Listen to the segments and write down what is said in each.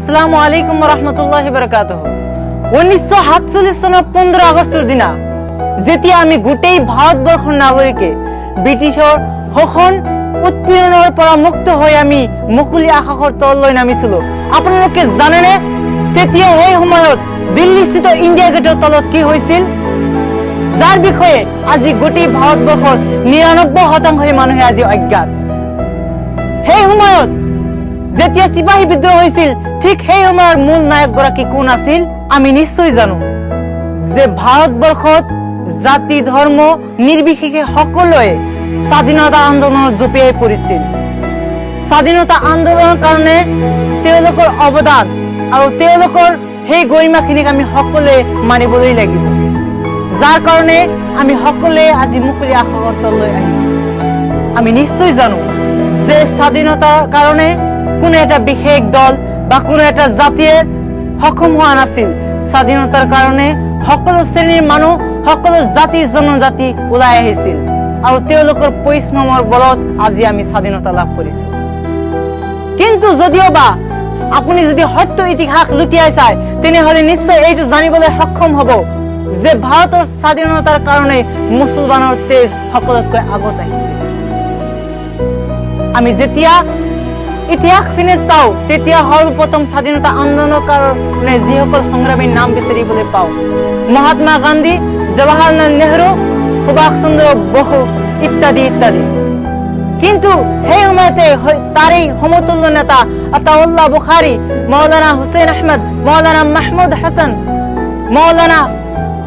আসসালামু আলাইকুম রহমতুল্লাহি বারাকাতুহু। 1947 সনের 15 আগস্টের দিনা যেতিয়া আমি গোটেই ভাৰতবৰ্ষৰ নাগৰিকে ব্ৰিটিছৰ শোষণ উৎপীড়নৰ পৰা মুক্ত হৈ আমি মুকলি আকাশৰ তললৈ নামিছিলো। আপোনালোকে জানেনে তেতিয়া সেই সময়ত দিল্লীস্থিত ইণ্ডিয়া গেটৰ তলত কি হৈছিল, যাৰ বিষয়ে আজি গোটেই ভাৰতবৰ্ষৰ 99% মানুহে আজি অজ্ঞাত। সেই সময়ত যেতিয়া সিপাহী বিদ্ৰোহ হৈছিল, ঠিক সেই সময়ৰ মূল নায়কগৰাকী কোন আছিল আমি নিশ্চয় জানো, যে ভাৰতবৰ্ষত জাতি ধৰ্ম নিৰ্বিশেষে সকলোৱে স্বাধীনতা আন্দোলনত জঁপিয়াই পৰিছিল। স্বাধীনতা আন্দোলনৰ কাৰণে তেওঁলোকৰ অৱদান আৰু তেওঁলোকৰ সেই গৰিমাখিনিক আমি সকলোৱে মানিবলৈ লাগিব, যাৰ কাৰণে আমি সকলোৱে আজি মুকলি আকাশৰ তললৈ আহিছো। আমি নিশ্চয় জানো যে স্বাধীনতাৰ কাৰণে কোনো এটা বিশেষ দল বা কোনো এটা জাতিয়ে সক্ষম হোৱা নাছিল। স্বাধীনতাৰ কাৰণে সকলো শ্ৰেণীৰ মানুহ, সকলো জাতি জনজাতি ওলাই আহিছিল আৰু তেওঁলোকৰ পৰিশ্ৰমৰ বলত আজি আমি স্বাধীনতা লাভ কৰিছো। কিন্তু যদিও বা আপুনি যদি সত্য ইতিহাস লুটিয়াই চায়, তেনেহলে নিশ্চয় এইটো জানিবলৈ সক্ষম হ'ব যে ভাৰতৰ স্বাধীনতাৰ কাৰণে মুছলমানৰ তেজ সকলোতকৈ আগত আহিছিল। আমি যেতিয়া ইতিহাস পিনে চাওঁ, তেতিয়া সৰ্বপ্ৰথম স্বাধীনতা আন্দোলনৰ কাৰণে যিসকল সংগ্ৰামীৰ নাম বিচাৰিবলৈ পাওঁ, মহাত্মা গান্ধী, জৱাহৰলাল নেহৰু, সুভাষ চন্দ্ৰ বসু ইত্যাদি ইত্যাদি। কিন্তু সেই সময়তে তাৰেই সমতুল্য নেতা আতাউল্লাহ বুখাৰী, মৌলানা হুছেইন আহমেদ, মৌলানা মাহমুদ হাছান, মৌলানা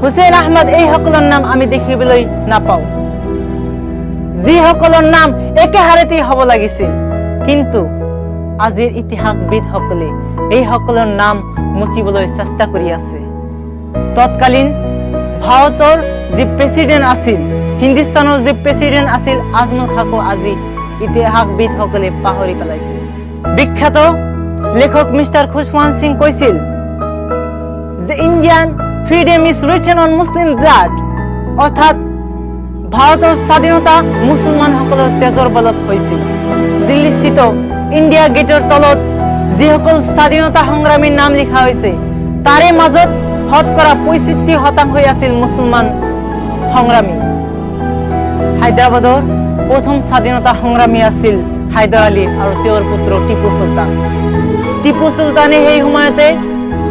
হুছেইন আহমেদ, এইসকলৰ নাম আমি দেখিবলৈ নাপাওঁ, যিসকলৰ নাম একেহাৰেতেই হ'ব লাগিছিল। কিন্তু আজিৰ ইতিহাসবিদসকলে এইসকলৰ নাম মুচিবলৈ চেষ্টা কৰি আছে। তৎকালীন ভাৰতৰ যি প্ৰেচিডেণ্ট আছিল, হিন্দুস্তানৰ যি প্ৰেচিডেণ্ট আছিল আজমল খাকো আজি ইতিহাসবিদসকলে পাহৰি পেলাইছে। বিখ্যাত লেখক মিষ্টাৰ খুশৱান্ত সিং কৈছিল যে Indian freedom is written on Muslim blood, অৰ্থাৎ ভাৰতৰ স্বাধীনতা মুছলমানসকলৰ তেজৰ বলত হৈছিল। দিল্লীস্থিত ইণ্ডিয়া গেটৰ তলত যিসকল স্বাধীনতা সংগ্ৰামীৰ নাম লিখা হৈছে, তাৰে মাজত শতকৰা 65% আছিল মুছলমান সংগ্ৰামী। হায়দৰাবাদৰ প্ৰথম স্বাধীনতা সংগ্ৰামী আছিল হায়দৰ আলী আৰু তেওঁৰ পুত্ৰ টিপু চুলতান। টিপু চুলতানে সেই সময়তে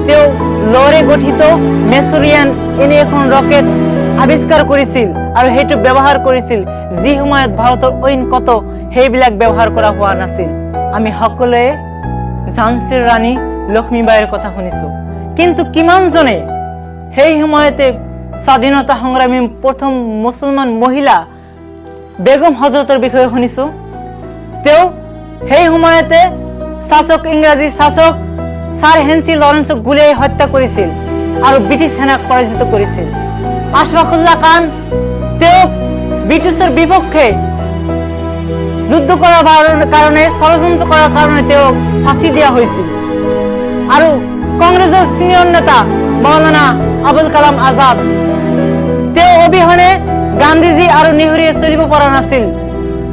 তেওঁ লৰে গঠিত মেছৰিয়ান এনে এখন ৰকেট আৱিষ্কাৰ কৰিছিল আৰু সেইটো ব্যৱহাৰ কৰিছিল, যি সময়ত ভাৰতৰ অইন কত সেইবিলাক ব্যৱহাৰ কৰা হোৱা নাছিল। আমি সকলোৱে ঝান্সীৰ ৰাণী লক্ষ্মীবাইৰ কথা শুনিছো, কিন্তু কিমানজনে সেই সময়তে স্বাধীনতা সংগ্ৰামী প্ৰথম মুছলমান মহিলা বেগম হজৰতৰ বিষয়ে শুনিছো। তেওঁ সেই সময়তে শাসক, ইংৰাজী শাসক ছাৰ হেনৰি লৰেন্সক গুলীয়াই হত্যা কৰিছিল আৰু ব্ৰিটিছ সেনাক পৰাজিত কৰিছিল। আশফাকুল্লাহ খান, তেওঁ ব্ৰিটিছৰ বিপক্ষে যুদ্ধ কৰাৰ কাৰণে, ষড়যন্ত্ৰ কৰাৰ কাৰণে তেওঁক ফাঁচি দিয়া হৈছিল। আৰু কংগ্ৰেছৰ চিনিয়ৰ নেতা মৌলানা আবুল কালাম আজাদ, তেওঁ অবিহনে গান্ধীজী আৰু নেহৰুৱে চলিব পৰা নাছিল।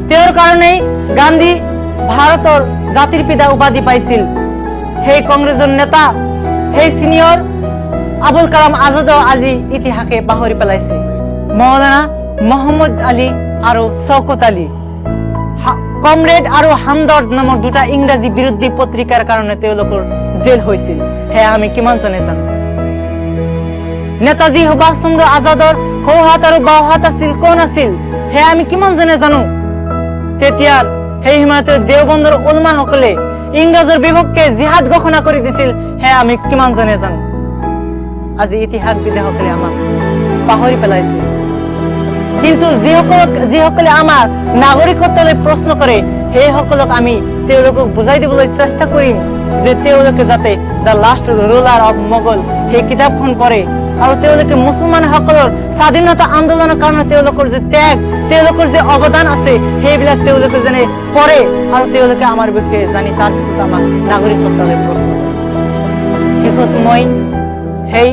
তেওঁৰ কাৰণেই গান্ধী ভাৰতৰ জাতিৰ পিতা উপাধি পাইছিল। সেই কংগ্ৰেছৰ নেতা, সেই চিনিয়ৰ আবুল কালাম আজাদক আজি ইতিহাসে পাহৰি পেলাইছে। মৌলানা মহম্মদ আলী আৰু শওকত আলী, কমৰেড আৰু হামদৰ্দ নামৰ দুটা ইংৰাজী বিৰোধী পত্ৰিকাৰ কাৰণে তেওঁলোকৰ জেল হৈছিল, সেয়া আমি কিমানজনে জানো। নেতাজী সুভাষ চন্দ্ৰ আজাদৰ সোঁহাত আৰু বাওঁহাত আছিল, কোন আছিল সেয়া আমি কিমানজনে জানো। তেতিয়া সেই সময়তে দেওবন্দৰ উলমাসকলে ইংৰাজৰ বিপক্ষে জিহাদ ঘোষণা কৰি দিছিল, সেয়া আমি কিমানজনে জানো। আজি ইতিহাসবিদসকলে আমাক পাহৰি পেলাইছে। কিন্তু যিসকলে আমাৰ নাগৰিকত্বলৈ প্ৰশ্ন কৰে, সেইসকলক আমি তেওঁলোকক বুজাই দিবলৈ চেষ্টা কৰিম যে তেওঁলোকে যাতে the last ruler of Mughal সেই কিতাপখন পঢ়ে আৰু তেওঁলোকে মুছলমানসকলৰ স্বাধীনতা আন্দোলনৰ কাৰণে তেওঁলোকৰ যে ত্যাগ, তেওঁলোকৰ যে অৱদান আছে, সেইবিলাক তেওঁলোকে যেনে পঢ়ে আৰু তেওঁলোকে আমাৰ বিষয়ে জানি তাৰ পিছত আমাক নাগৰিকত্বলৈ প্ৰশ্ন কৰে। শেষত মই সেই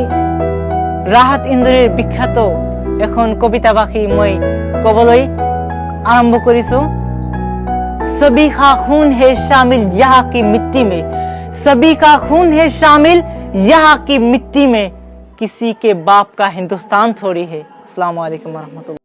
ৰাহাত ইন্দোৰীৰ বিখ্যাত এখন কবিতাভাষী মই কবলৈ আৰম্ভ কৰিছো। सभी खा खून है शामिल यहाँ की मिट्टी में, सभी का खून है शामिल यहाँ की मिट्टी में, किसी के बाप का हिंदुस्तान थोड़ी है। अस्सलाम वालेकुम रहमतुल्लाह।